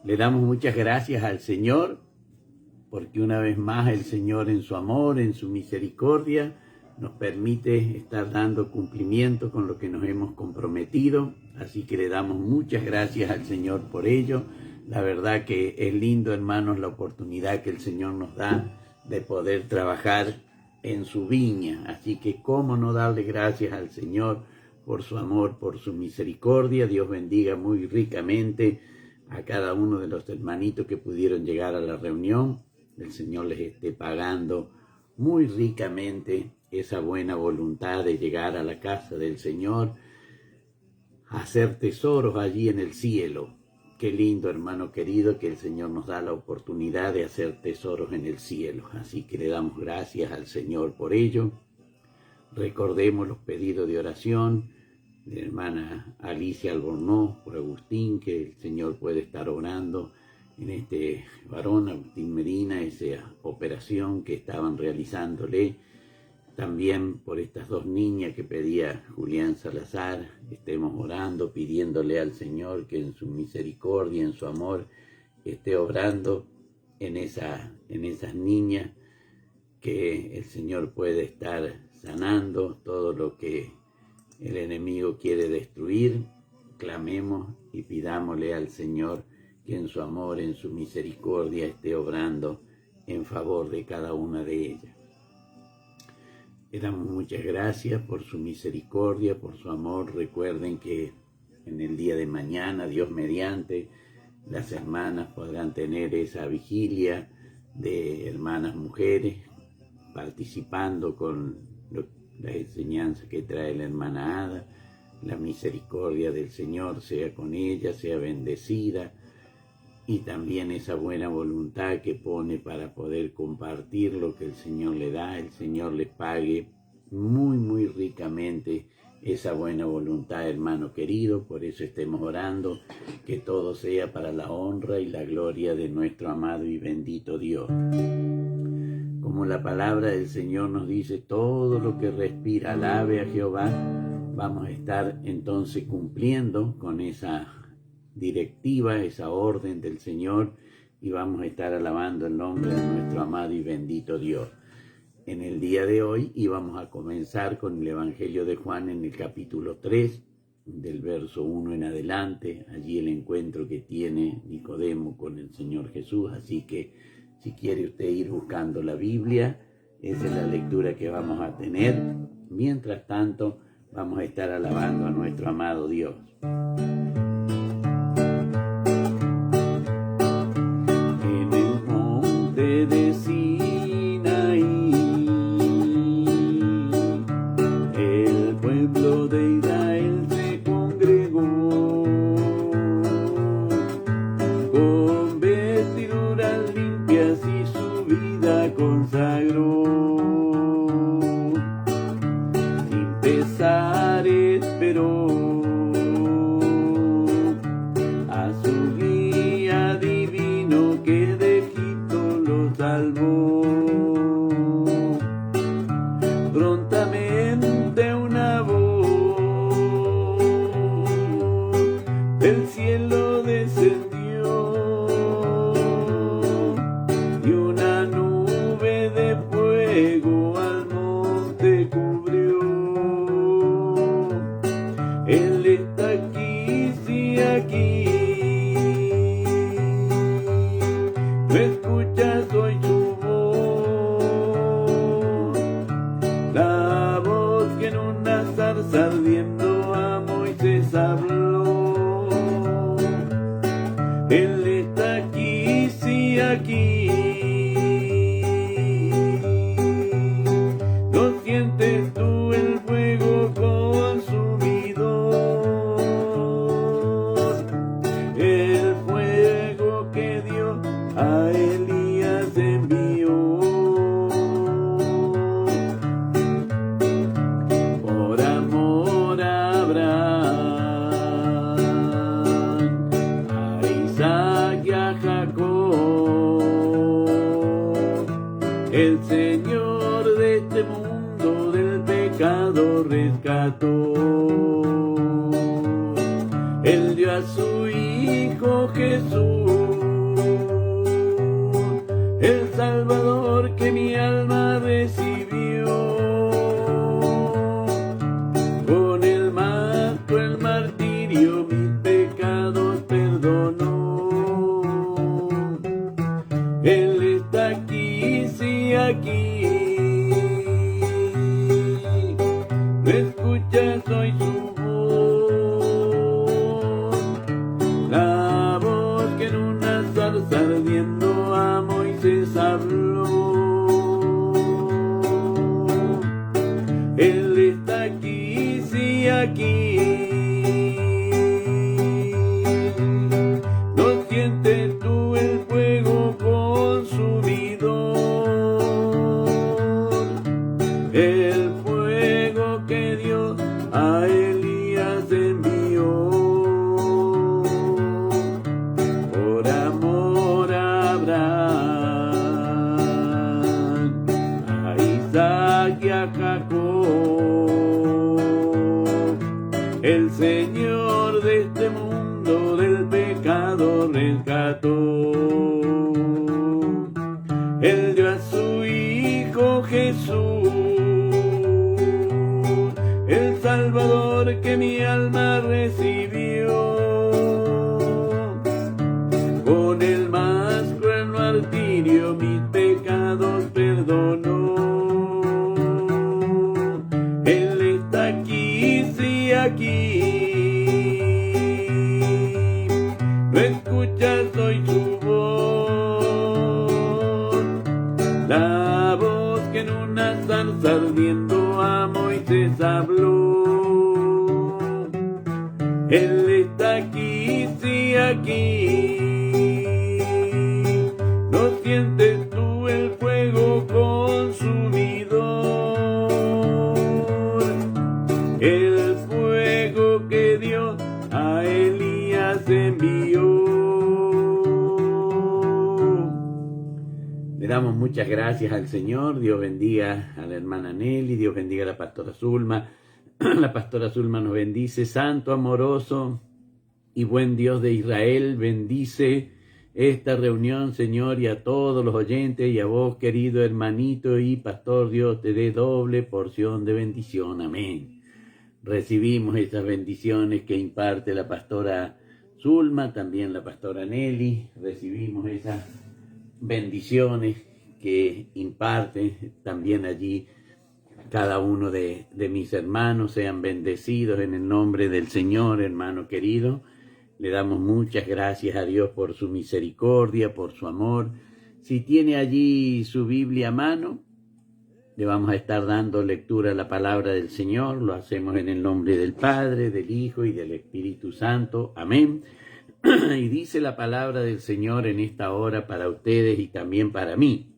Le damos muchas gracias al Señor, porque una vez más el Señor en su amor, en su misericordia, nos permite estar dando cumplimiento con lo que nos hemos comprometido. Así que le damos muchas gracias al Señor por ello. La verdad que es lindo, hermanos, la oportunidad que el Señor nos da de poder trabajar en su viña. Así que cómo no darle gracias al Señor por su amor, por su misericordia. Dios bendiga muy ricamente a cada uno de los hermanitos que pudieron llegar a la reunión. El Señor les esté pagando muy ricamente esa buena voluntad de llegar a la casa del Señor, a hacer tesoros allí en el cielo. Qué lindo, hermano querido, que el Señor nos da la oportunidad de hacer tesoros en el cielo. Así que le damos gracias al Señor por ello. Recordemos los pedidos de oración de la hermana Alicia Albornoz por Agustín, que el Señor puede estar obrando en este varón, Agustín Medina, esa operación que estaban realizándole. También por estas dos niñas que pedía Julián Salazar, estemos orando, pidiéndole al Señor que en su misericordia, en su amor, esté obrando en esas niñas, que el Señor puede estar sanando todo lo que el enemigo quiere destruir. Clamemos y pidámosle al Señor que en su amor, en su misericordia, esté obrando en favor de cada una de ellas. Le damos muchas gracias por su misericordia, por su amor. Recuerden que en el día de mañana, Dios mediante, las hermanas podrán tener esa vigilia de hermanas mujeres, participando con las enseñanzas que trae la hermana Ada. La misericordia del Señor sea con ella, sea bendecida, y también esa buena voluntad que pone para poder compartir lo que el Señor le da. El Señor les pague muy, muy ricamente esa buena voluntad, hermano querido. Por eso estemos orando, que todo sea para la honra y la gloria de nuestro amado y bendito Dios. Como la palabra del Señor nos dice, todo lo que respira, alabe a Jehová. Vamos a estar entonces cumpliendo con esa directiva, esa orden del Señor, y vamos a estar alabando el nombre de nuestro amado y bendito Dios. En el día de hoy íbamos a comenzar con el Evangelio de Juan en el capítulo 3, del verso 1 en adelante, allí el encuentro que tiene Nicodemo con el Señor Jesús. Así que si quiere usted ir buscando la Biblia, esa es la lectura que vamos a tener. Mientras tanto, vamos a estar alabando a nuestro amado Dios. De Sinaí, el pueblo de Israel se congregó con vestiduras limpias y su vida consagró. Sin pesar esperó a su guía divino que de salvó. Prontamente una voz del cielo descendió y una nube de fuego al monte cubrió. Él está aquí, sí, aquí. ¿No escuchas hoy su voz? La voz que en una zarza ardiendo a Moisés habló. Él está aquí, sí, aquí. ¿No sientes tú el fuego consumidor? El fuego que dio a Elías envió. Por amor a Abraham, a Isaac y a Jacob, el Señor de este mundo del pecado rescató. Él dio a su Hijo Jesús Salvador que mi alma recibió. Con el manto, el martirio, mis pecados perdonó. Él está aquí, sí, aquí. No escuchas hoy su voz, la voz que en una zarza ardiendo a Moisés habló. Él está aquí, sí, aquí. ¿No sientes tú el fuego consumidor? El fuego que Dios a Elías envió. Por amor a Abraham, a Isaac y a Jacob, el Señor de este mundo del pecado rescató. Él dio a su Hijo Jesús, el Salvador que mi alma recibió. Con el más cruel martirio mis pecados perdonó. Él está aquí, sí, aquí. No escuchas hoy su voz, la voz que en una zarza ardiendo a Moisés habló. Él está aquí, sí, aquí. ¿No sientes tú el fuego consumidor? El fuego que Dios a Elías envió. Le damos muchas gracias al Señor. Dios bendiga a la hermana Nelly, Dios bendiga a la pastora Zulma. La pastora Zulma nos bendice. Santo, amoroso y buen Dios de Israel, bendice esta reunión, Señor, y a todos los oyentes, y a vos, querido hermanito y pastor, Dios te dé doble porción de bendición. Amén. Recibimos esas bendiciones que imparte la pastora Zulma, también la pastora Nelly. Recibimos esas bendiciones que imparte también allí cada uno de mis hermanos. Sean bendecidos en el nombre del Señor, hermano querido. Le damos muchas gracias a Dios por su misericordia, por su amor. Si tiene allí su Biblia a mano, le vamos a estar dando lectura a la palabra del Señor. Lo hacemos en el nombre del Padre, del Hijo y del Espíritu Santo. Amén. Y dice la palabra del Señor en esta hora para ustedes y también para mí.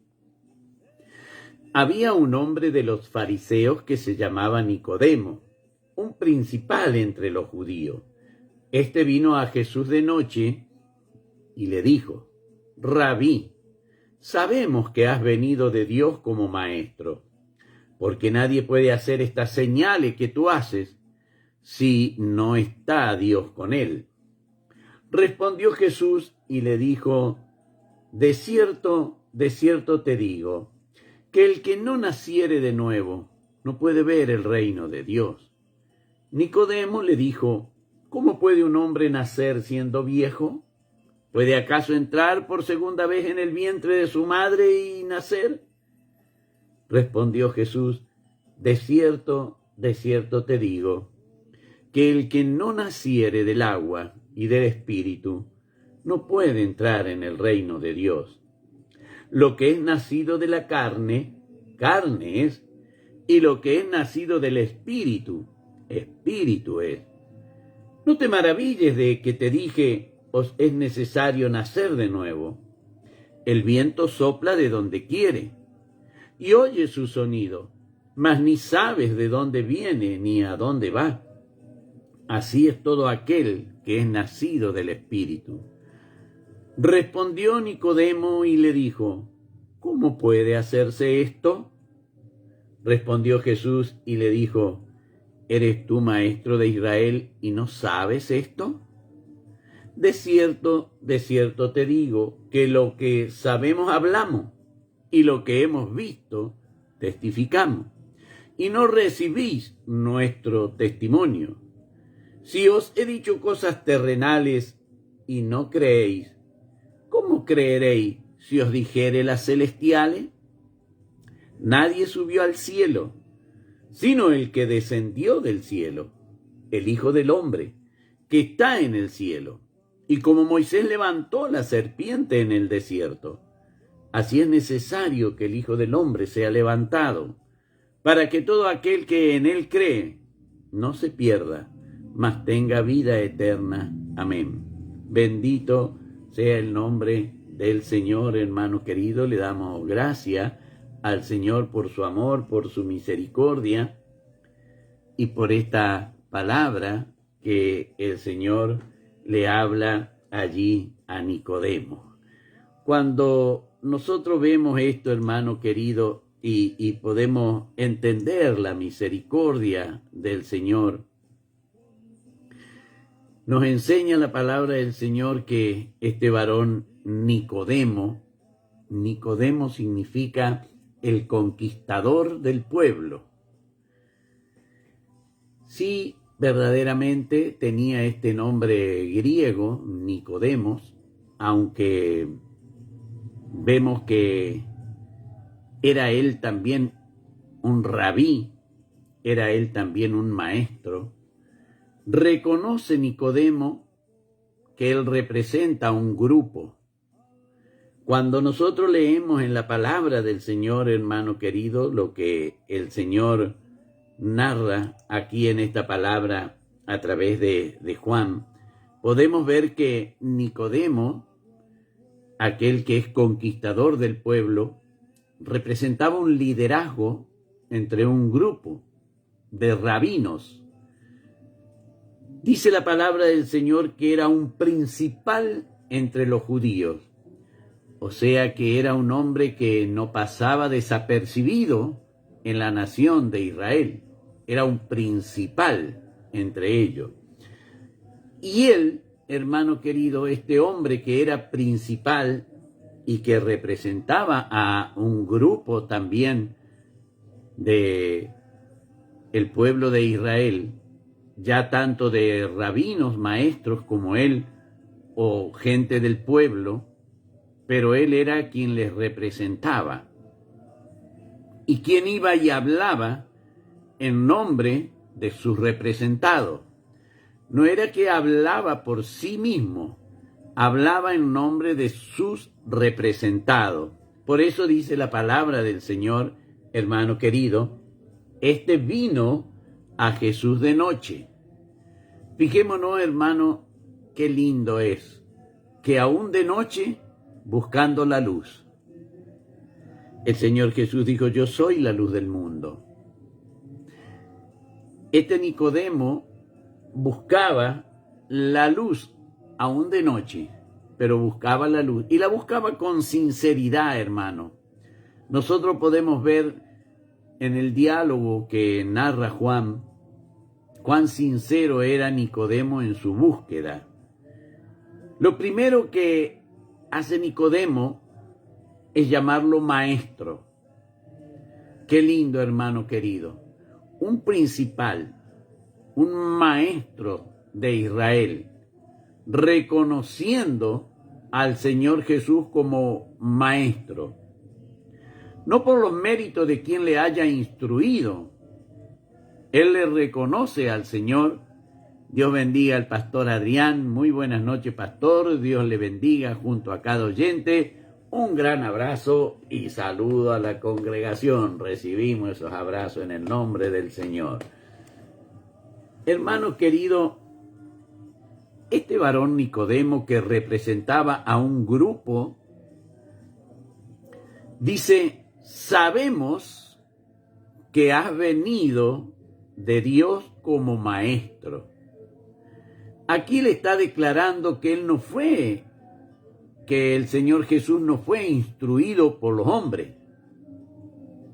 Había un hombre de los fariseos que se llamaba Nicodemo, un principal entre los judíos. Este vino a Jesús de noche y le dijo: Rabí, sabemos que has venido de Dios como maestro, porque nadie puede hacer estas señales que tú haces si no está Dios con él. Respondió Jesús y le dijo: de cierto te digo, que el que no naciere de nuevo no puede ver el reino de Dios. Nicodemo le dijo: ¿cómo puede un hombre nacer siendo viejo? ¿Puede acaso entrar por segunda vez en el vientre de su madre y nacer? Respondió Jesús: de cierto te digo, que el que no naciere del agua y del Espíritu no puede entrar en el reino de Dios. Lo que es nacido de la carne, carne es, y lo que es nacido del Espíritu, Espíritu es. No te maravilles de que te dije: os es necesario nacer de nuevo. El viento sopla de donde quiere, y oyes su sonido, mas ni sabes de dónde viene ni a dónde va. Así es todo aquel que es nacido del Espíritu. Respondió Nicodemo y le dijo: ¿cómo puede hacerse esto? Respondió Jesús y le dijo: ¿eres tú maestro de Israel y no sabes esto? De cierto te digo, que lo que sabemos hablamos y lo que hemos visto testificamos, y no recibís nuestro testimonio. Si os he dicho cosas terrenales y no creéis, ¿cómo creeréis si os dijere las celestiales? Nadie subió al cielo, sino el que descendió del cielo, el Hijo del Hombre, que está en el cielo. Y como Moisés levantó la serpiente en el desierto, así es necesario que el Hijo del Hombre sea levantado, para que todo aquel que en él cree no se pierda, mas tenga vida eterna. Amén. Bendito sea el nombre del Señor, hermano querido. Le damos gracias al Señor por su amor, por su misericordia y por esta palabra que el Señor le habla allí a Nicodemo. Cuando nosotros vemos esto, hermano querido, y podemos entender la misericordia del Señor, nos enseña la palabra del Señor que este varón Nicodemo significa el conquistador del pueblo. Sí, verdaderamente tenía este nombre griego, Nicodemos, aunque vemos que era él también un rabí, era él también un maestro. Reconoce Nicodemo que él representa a un grupo. Cuando nosotros leemos en la palabra del Señor, hermano querido, lo que el Señor narra aquí en esta palabra a través de Juan, podemos ver que Nicodemo, aquel que es conquistador del pueblo, representaba un liderazgo entre un grupo de rabinos. Dice la palabra del Señor que era un principal entre los judíos. O sea que era un hombre que no pasaba desapercibido en la nación de Israel. Era un principal entre ellos. Y él, hermano querido, este hombre que era principal y que representaba a un grupo también de el pueblo de Israel, ya tanto de rabinos, maestros como él, o gente del pueblo, pero él era quien les representaba y quien iba y hablaba en nombre de sus representados. No era que hablaba por sí mismo, hablaba en nombre de sus representados. Por eso dice la palabra del Señor, hermano querido, este vino a Jesús de noche. Fijémonos, hermano, qué lindo es que aún de noche, buscando la luz, el Señor Jesús dijo, yo soy la luz del mundo. Este Nicodemo buscaba la luz aún de noche, pero buscaba la luz y la buscaba con sinceridad, hermano. Nosotros podemos ver en el diálogo que narra Juan cuán sincero era Nicodemo en su búsqueda. Lo primero que hace Nicodemo es llamarlo maestro. Qué lindo, hermano querido. Un principal, un maestro de Israel, reconociendo al Señor Jesús como maestro. No por los méritos de quien le haya instruido. Él le reconoce al Señor. Dios bendiga al pastor Adrián. Muy buenas noches, pastor. Dios le bendiga junto a cada oyente. Un gran abrazo y saludo a la congregación. Recibimos esos abrazos en el nombre del Señor. Hermano querido, este varón Nicodemo que representaba a un grupo, dice, sabemos que has venido de Dios como maestro. Aquí le está declarando que que el Señor Jesús no fue instruido por los hombres.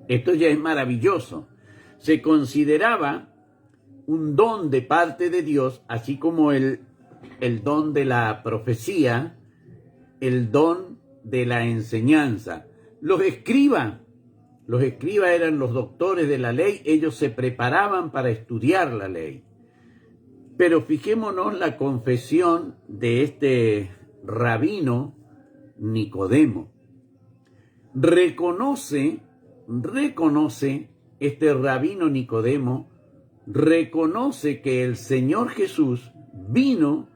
Esto ya es maravilloso. Se consideraba un don de parte de Dios, así como el don de la profecía, el don de la enseñanza. Los escribas eran los doctores de la ley, ellos se preparaban para estudiar la ley. Pero fijémonos la confesión de este rabino Nicodemo. Reconoce este rabino Nicodemo, reconoce que el Señor Jesús vino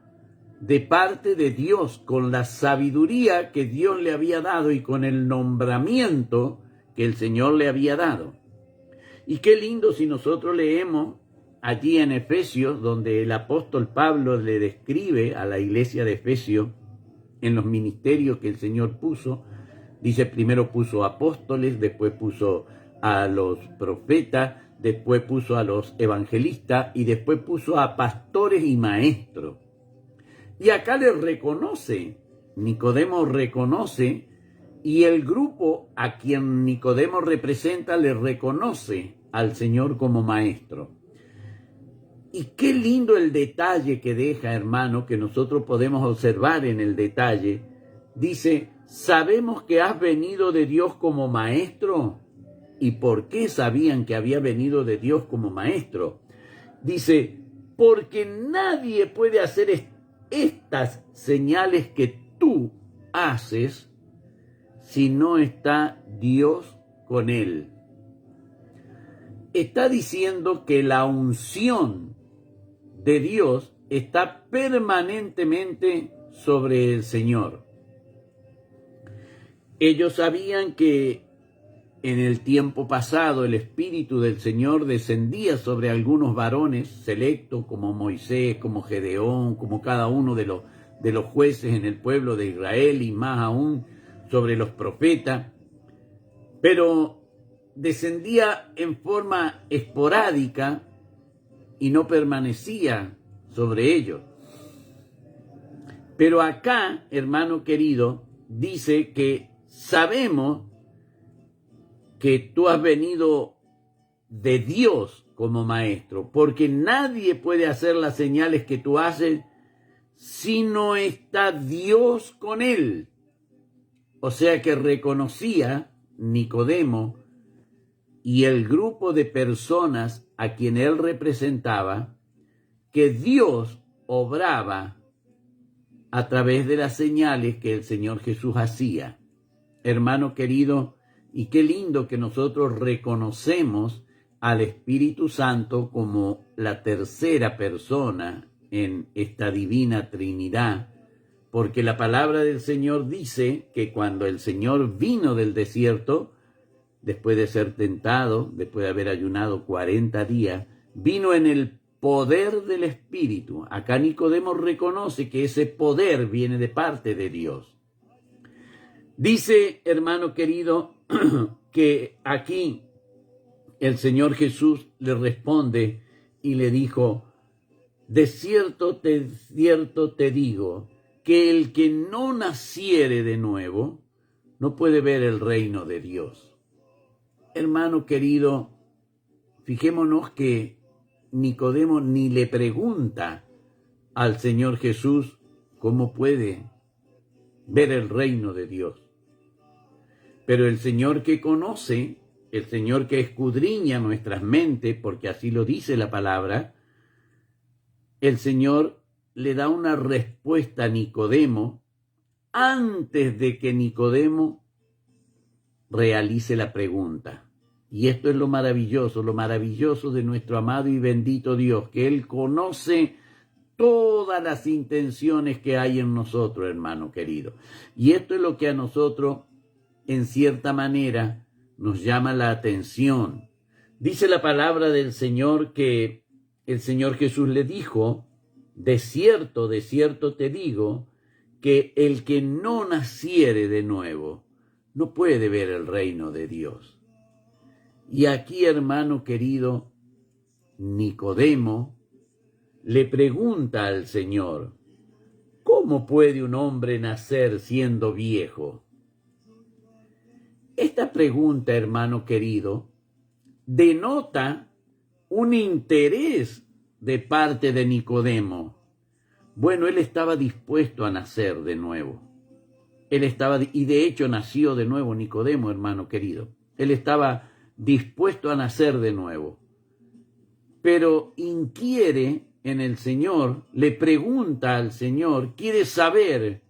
de parte de Dios con la sabiduría que Dios le había dado y con el nombramiento que el Señor le había dado. Y qué lindo si nosotros leemos allí en Efesios, donde el apóstol Pablo le describe a la iglesia de Efesios en los ministerios que el Señor puso. Dice, primero puso apóstoles, después puso a los profetas, después puso a los evangelistas y después puso a pastores y maestros. Y acá le reconoce, Nicodemo reconoce, y el grupo a quien Nicodemo representa le reconoce al Señor como maestro. Y qué lindo el detalle que deja, hermano, que nosotros podemos observar en el detalle. Dice, sabemos que has venido de Dios como maestro. ¿Y por qué sabían que había venido de Dios como maestro? Dice, porque nadie puede hacer estas señales que tú haces si no está Dios con él. Está diciendo que la unción de Dios está permanentemente sobre el Señor. Ellos sabían que en el tiempo pasado el Espíritu del Señor descendía sobre algunos varones selectos como Moisés, como Gedeón, como cada uno de los jueces en el pueblo de Israel y más aún sobre los profetas, pero descendía en forma esporádica y no permanecía sobre ellos. Pero acá, hermano querido, dice que sabemos que tú has venido de Dios como maestro, porque nadie puede hacer las señales que tú haces si no está Dios con él. O sea que reconocía Nicodemo y el grupo de personas a quien él representaba que Dios obraba a través de las señales que el Señor Jesús hacía. Hermano querido, y qué lindo que nosotros reconocemos al Espíritu Santo como la tercera persona en esta divina Trinidad, porque la palabra del Señor dice que cuando el Señor vino del desierto, después de ser tentado, después de haber ayunado 40 días, vino en el poder del Espíritu. Acá Nicodemo reconoce que ese poder viene de parte de Dios. Dice, hermano querido, que aquí el Señor Jesús le responde y le dijo, de cierto te digo, que el que no naciere de nuevo no puede ver el reino de Dios. Hermano querido, fijémonos que Nicodemo ni le pregunta al Señor Jesús cómo puede ver el reino de Dios. Pero el Señor que conoce, el Señor que escudriña nuestras mentes, porque así lo dice la palabra, el Señor le da una respuesta a Nicodemo antes de que Nicodemo realice la pregunta. Y esto es lo maravilloso de nuestro amado y bendito Dios, que Él conoce todas las intenciones que hay en nosotros, hermano querido. Y esto es lo que a nosotros, en cierta manera, nos llama la atención. Dice la palabra del Señor que el Señor Jesús le dijo, de cierto te digo, que el que no naciere de nuevo no puede ver el reino de Dios. Y aquí, hermano querido, Nicodemo le pregunta al Señor, ¿cómo puede un hombre nacer siendo viejo? Esta pregunta, hermano querido, denota un interés de parte de Nicodemo. Bueno, él estaba dispuesto a nacer de nuevo. Él estaba, y de hecho nació de nuevo Nicodemo, hermano querido. Él estaba dispuesto a nacer de nuevo. Pero inquiere en el Señor, le pregunta al Señor, quiere saber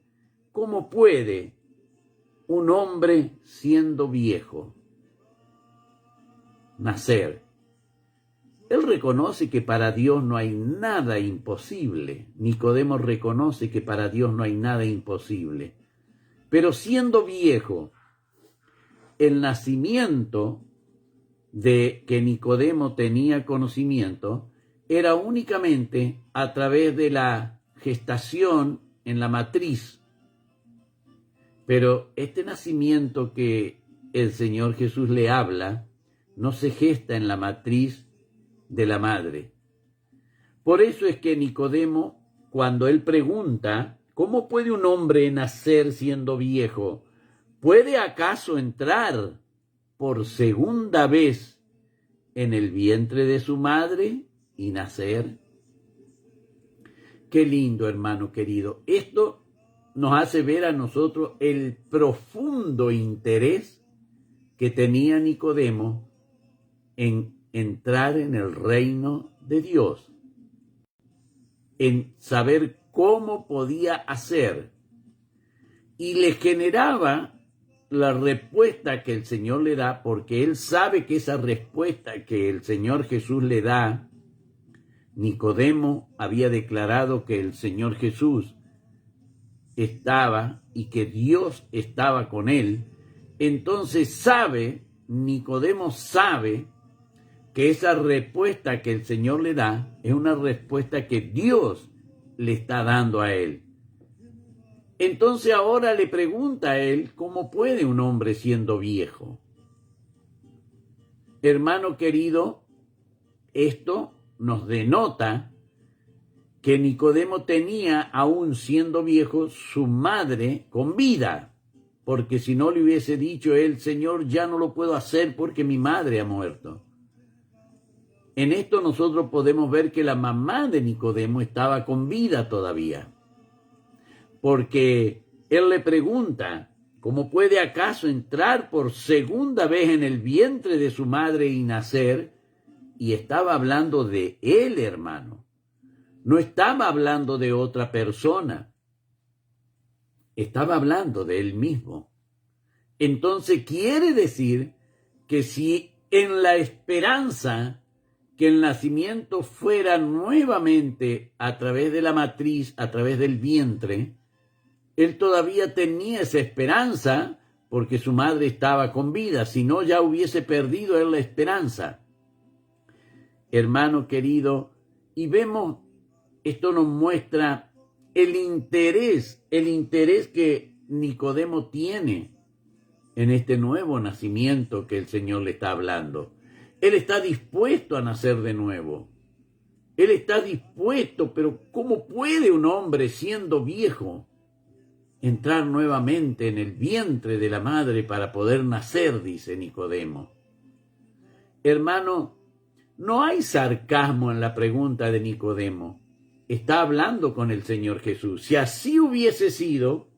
cómo puede un hombre siendo viejo nacer. Él reconoce que para Dios no hay nada imposible. Nicodemo reconoce que para Dios no hay nada imposible. Pero siendo viejo, el nacimiento de que Nicodemo tenía conocimiento era únicamente a través de la gestación en la matriz. Pero este nacimiento que el Señor Jesús le habla no se gesta en la matriz de la madre. Por eso es que Nicodemo, cuando él pregunta, ¿cómo puede un hombre nacer siendo viejo? ¿Puede acaso entrar por segunda vez en el vientre de su madre y nacer? Qué lindo, hermano querido. Esto nos hace ver a nosotros el profundo interés que tenía Nicodemo en entrar en el reino de Dios, en saber cómo podía hacer, y le generaba la respuesta que el Señor le da, porque él sabe que esa respuesta que el Señor Jesús le da, Nicodemo había declarado que el Señor Jesús estaba y que Dios estaba con él. Entonces Nicodemo sabe que esa respuesta que el Señor le da es una respuesta que Dios le está dando a él. Entonces ahora le pregunta a él, ¿cómo puede un hombre siendo viejo? Hermano querido, esto nos denota que Nicodemo tenía, aún siendo viejo, su madre con vida, porque si no le hubiese dicho él, Señor, ya no lo puedo hacer porque mi madre ha muerto. En esto nosotros podemos ver que la mamá de Nicodemo estaba con vida todavía, porque él le pregunta, ¿cómo puede acaso entrar por segunda vez en el vientre de su madre y nacer? Y estaba hablando de él, hermano. No estaba hablando de otra persona. Estaba hablando de él mismo. Entonces quiere decir que si en la esperanza que el nacimiento fuera nuevamente a través de la matriz, a través del vientre, él todavía tenía esa esperanza porque su madre estaba con vida, si no ya hubiese perdido él la esperanza. Hermano querido, y vemos, esto nos muestra el interés que Nicodemo tiene en este nuevo nacimiento que el Señor le está hablando. Él está dispuesto a nacer de nuevo. Él está dispuesto, pero ¿cómo puede un hombre siendo viejo entrar nuevamente en el vientre de la madre para poder nacer? Dice Nicodemo. Hermano, no hay sarcasmo en la pregunta de Nicodemo. Está hablando con el Señor Jesús. Si así hubiese sido,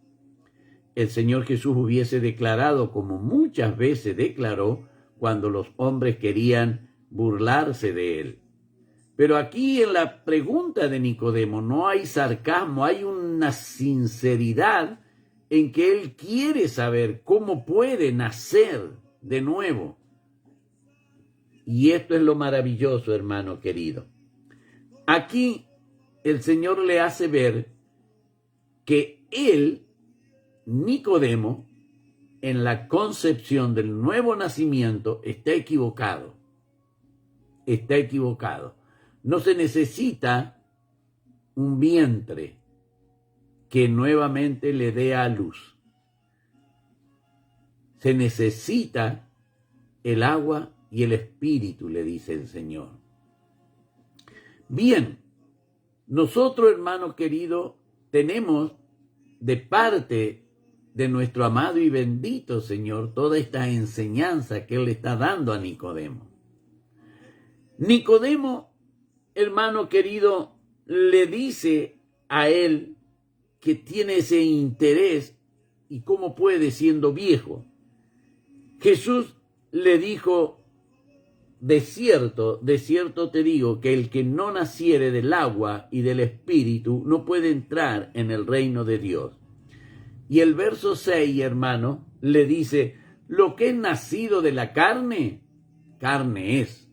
el Señor Jesús hubiese declarado, como muchas veces declaró, cuando los hombres querían burlarse de él. Pero aquí en la pregunta de Nicodemo no hay sarcasmo, hay una sinceridad en que él quiere saber cómo puede nacer de nuevo. Y esto es lo maravilloso, hermano querido. Aquí el Señor le hace ver que él, Nicodemo, en la concepción del nuevo nacimiento, está equivocado. Está equivocado. No se necesita un vientre que nuevamente le dé a luz. Se necesita el agua y el espíritu, le dice el Señor. Bien, nosotros, hermano querido, tenemos de parte de nuestro amado y bendito Señor toda esta enseñanza que Él le está dando a Nicodemo. Nicodemo, hermano querido, le dice a él que tiene ese interés ¿Y cómo puede siendo viejo? Jesús le dijo, de cierto te digo, que el que no naciere del agua y del Espíritu no puede entrar en el reino de Dios. Y el verso 6, hermano, le dice, lo que es nacido de la carne, carne es.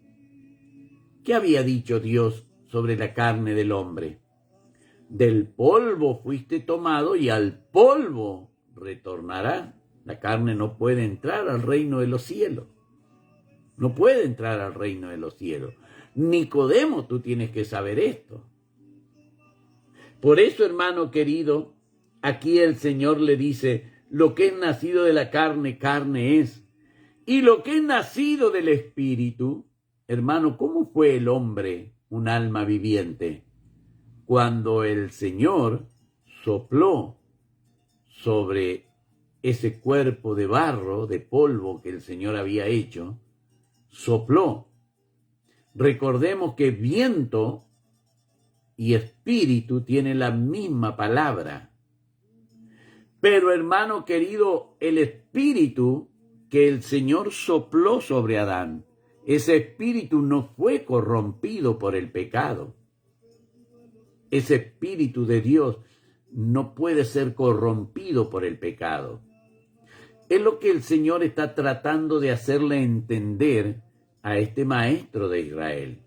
¿Qué había dicho Dios sobre la carne del hombre? Del polvo fuiste tomado y al polvo retornará. La carne no puede entrar al reino de los cielos. No puede entrar al reino de los cielos. Nicodemo, tú tienes que saber esto. Por eso, hermano querido, aquí el Señor le dice, lo que es nacido de la carne, carne es. Y lo que es nacido del Espíritu, hermano, ¿cómo fue el hombre un alma viviente? Cuando el Señor sopló sobre ese cuerpo de barro, de polvo que el Señor había hecho, sopló. Recordemos que viento y espíritu tienen la misma palabra. Pero, hermano querido, el espíritu que el Señor sopló sobre Adán, ese espíritu no fue corrompido por el pecado. Ese espíritu de Dios no puede ser corrompido por el pecado. Es lo que el Señor está tratando de hacerle entender a este maestro de Israel.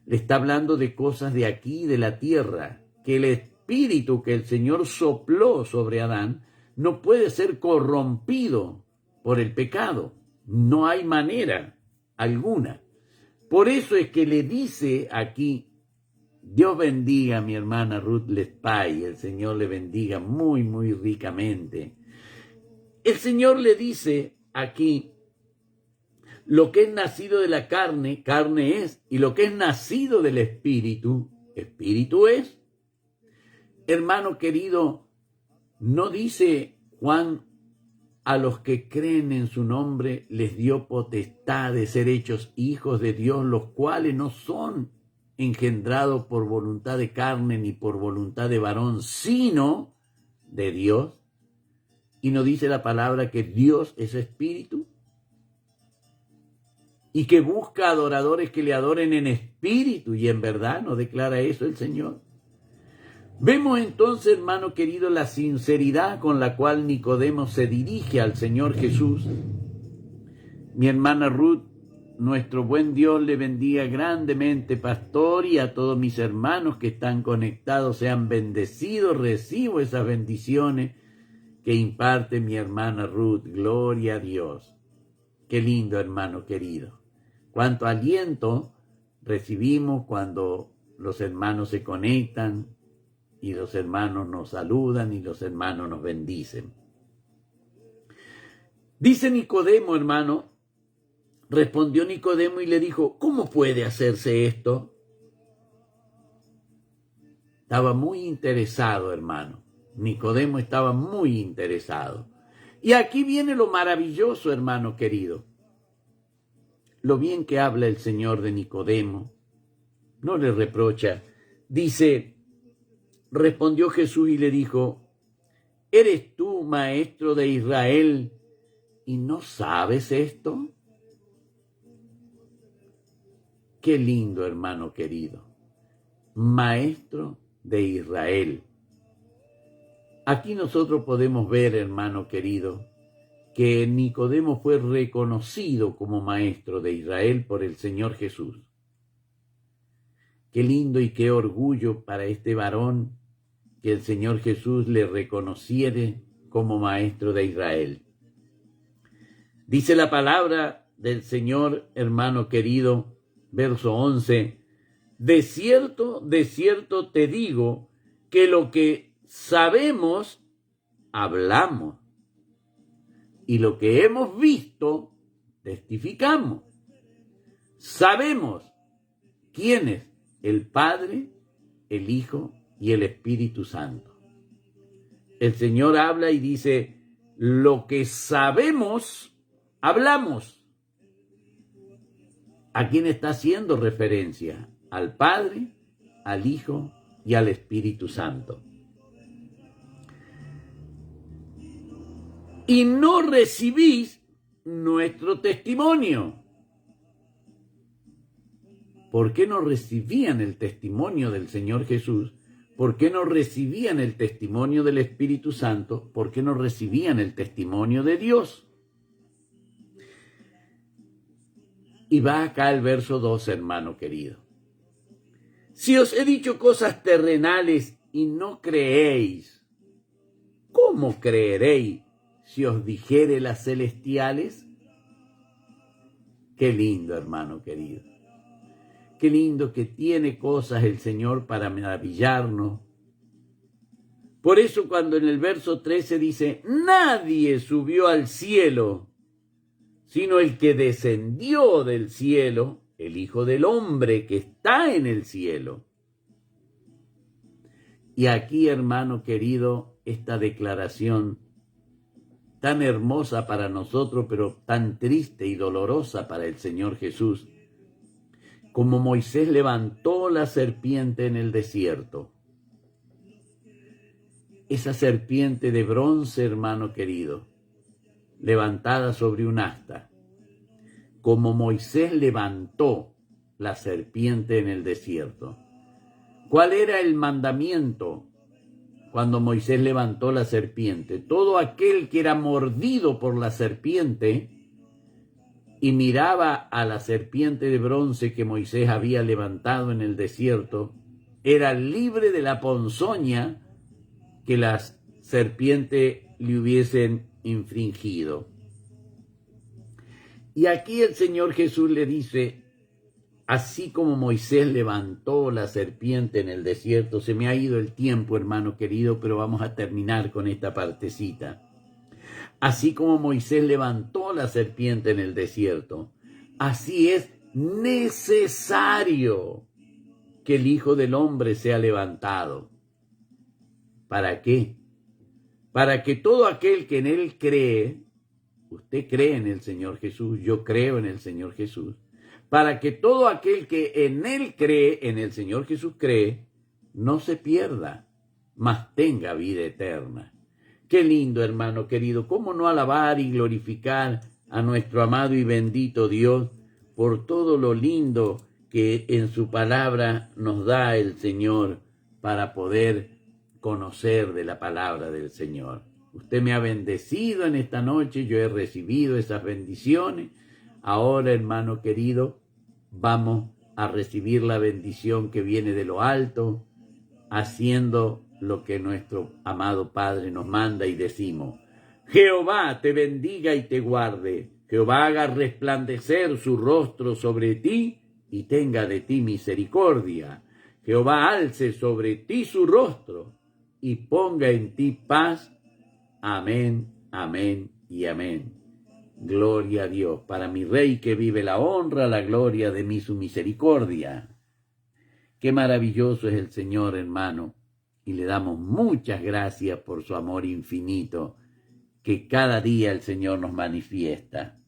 Le está hablando de cosas de aquí, de la tierra, que el espíritu que el Señor sopló sobre Adán no puede ser corrompido por el pecado. No hay manera alguna. Por eso es que le dice aquí, Dios bendiga a mi hermana Ruth Lespay, el Señor le bendiga muy, muy ricamente. El Señor le dice aquí, lo que es nacido de la carne, carne es, y lo que es nacido del Espíritu, Espíritu es. Hermano querido, ¿no dice Juan, a los que creen en su nombre les dio potestad de ser hechos hijos de Dios, los cuales no son engendrados por voluntad de carne ni por voluntad de varón, sino de Dios? ¿Y no dice la palabra que Dios es espíritu? Y que busca adoradores que le adoren en espíritu y en verdad, ¿no declara eso el Señor? Vemos entonces, hermano querido, la sinceridad con la cual Nicodemo se dirige al Señor Jesús. Mi hermana Ruth, nuestro buen Dios le bendiga grandemente, pastor, y a todos mis hermanos que están conectados sean bendecidos. Recibo esas bendiciones que imparte mi hermana Ruth. Gloria a Dios. Qué lindo, hermano querido. Cuánto aliento recibimos cuando los hermanos se conectan y los hermanos nos saludan y los hermanos nos bendicen. Dice Nicodemo, hermano, respondió Nicodemo y le dijo, ¿cómo puede hacerse esto? Estaba muy interesado, hermano. Nicodemo estaba muy interesado. Y aquí viene lo maravilloso, hermano querido. Lo bien que habla el Señor de Nicodemo. No le reprocha. Dice, respondió Jesús y le dijo, ¿eres tú maestro de Israel y no sabes esto? Qué lindo, hermano querido. Maestro de Israel. Aquí nosotros podemos ver, hermano querido, que Nicodemo fue reconocido como maestro de Israel por el Señor Jesús. Qué lindo y qué orgullo para este varón que el Señor Jesús le reconociere como maestro de Israel. Dice la palabra del Señor, hermano querido, verso 11, de cierto te digo que lo que sabemos, hablamos, y lo que hemos visto, testificamos. Sabemos quién es el Padre, el Hijo y el Espíritu Santo. El Señor habla y dice, lo que sabemos, hablamos. ¿A quién está haciendo referencia? Al Padre, al Hijo y al Espíritu Santo. y no recibís nuestro testimonio. ¿Por qué no recibían el testimonio del Señor Jesús? ¿Por qué no recibían el testimonio del Espíritu Santo? ¿Por qué no recibían el testimonio de Dios? Y va acá el verso 2, hermano querido. Si os he dicho cosas terrenales y no creéis, ¿cómo creeréis si os dijere las celestiales? Qué lindo, hermano querido. Qué lindo que tiene cosas el Señor para maravillarnos. Por eso cuando en el verso 13 dice, nadie subió al cielo, sino el que descendió del cielo, el Hijo del Hombre que está en el cielo. Y aquí, hermano querido, esta declaración tan hermosa para nosotros, pero tan triste y dolorosa para el Señor Jesús. Como Moisés levantó la serpiente en el desierto. Esa serpiente de bronce, hermano querido, levantada sobre un asta. Como Moisés levantó la serpiente en el desierto. ¿Cuál era el mandamiento cuando Moisés levantó la serpiente? Todo aquel que era mordido por la serpiente y miraba a la serpiente de bronce que Moisés había levantado en el desierto, era libre de la ponzoña que las serpientes le hubiesen infringido. Y aquí el Señor Jesús le dice, así como Moisés levantó la serpiente en el desierto, se me ha ido el tiempo, hermano querido, pero vamos a terminar con esta partecita. Así como Moisés levantó la serpiente en el desierto, así es necesario que el Hijo del Hombre sea levantado. ¿Para qué? Para que todo aquel que en Él cree, usted cree en el Señor Jesús, yo creo en el Señor Jesús, para que todo aquel que en Él cree, en el Señor Jesús cree, no se pierda, mas tenga vida eterna. Qué lindo, hermano querido, cómo no alabar y glorificar a nuestro amado y bendito Dios por todo lo lindo que en su palabra nos da el Señor para poder conocer de la palabra del Señor. Usted me ha bendecido en esta noche, yo he recibido esas bendiciones. Ahora, hermano querido, vamos a recibir la bendición que viene de lo alto, haciendo lo que nuestro amado Padre nos manda y decimos, Jehová te bendiga y te guarde, Jehová haga resplandecer su rostro sobre ti y tenga de ti misericordia, Jehová alce sobre ti su rostro y ponga en ti paz. Amén, amén y amén. Gloria a Dios. Para mi Rey que vive la honra, la gloria de mí su misericordia. Qué maravilloso es el Señor, hermano. Y le damos muchas gracias por su amor infinito que cada día el Señor nos manifiesta.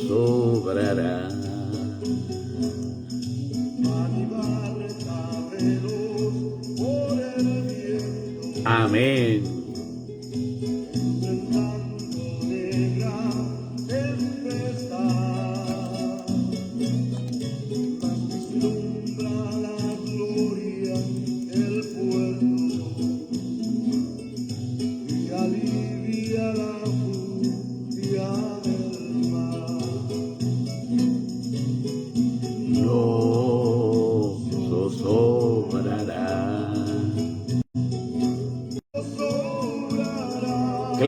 Sobrará. Amén.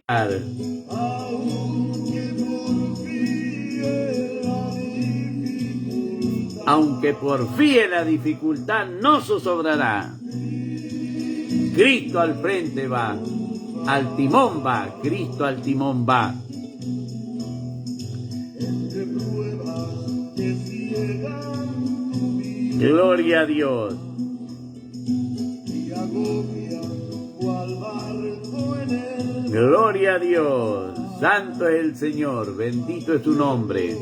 Claro. Aunque porfíe la dificultad, no zozobrará. Cristo al frente va, al timón va, Cristo al timón va. Gloria a Dios. Gloria a Dios. Santo es el Señor. Bendito es su nombre.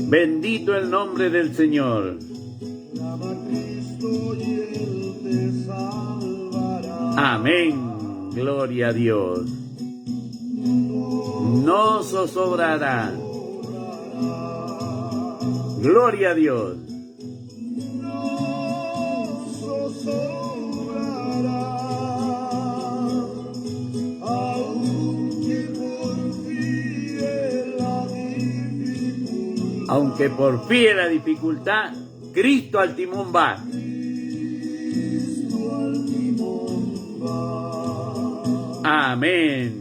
Bendito el nombre del Señor. Amén. Gloria a Dios. No zozobrará. Gloria a Dios. Aunque porfíe la dificultad, Cristo al timón va. Amén.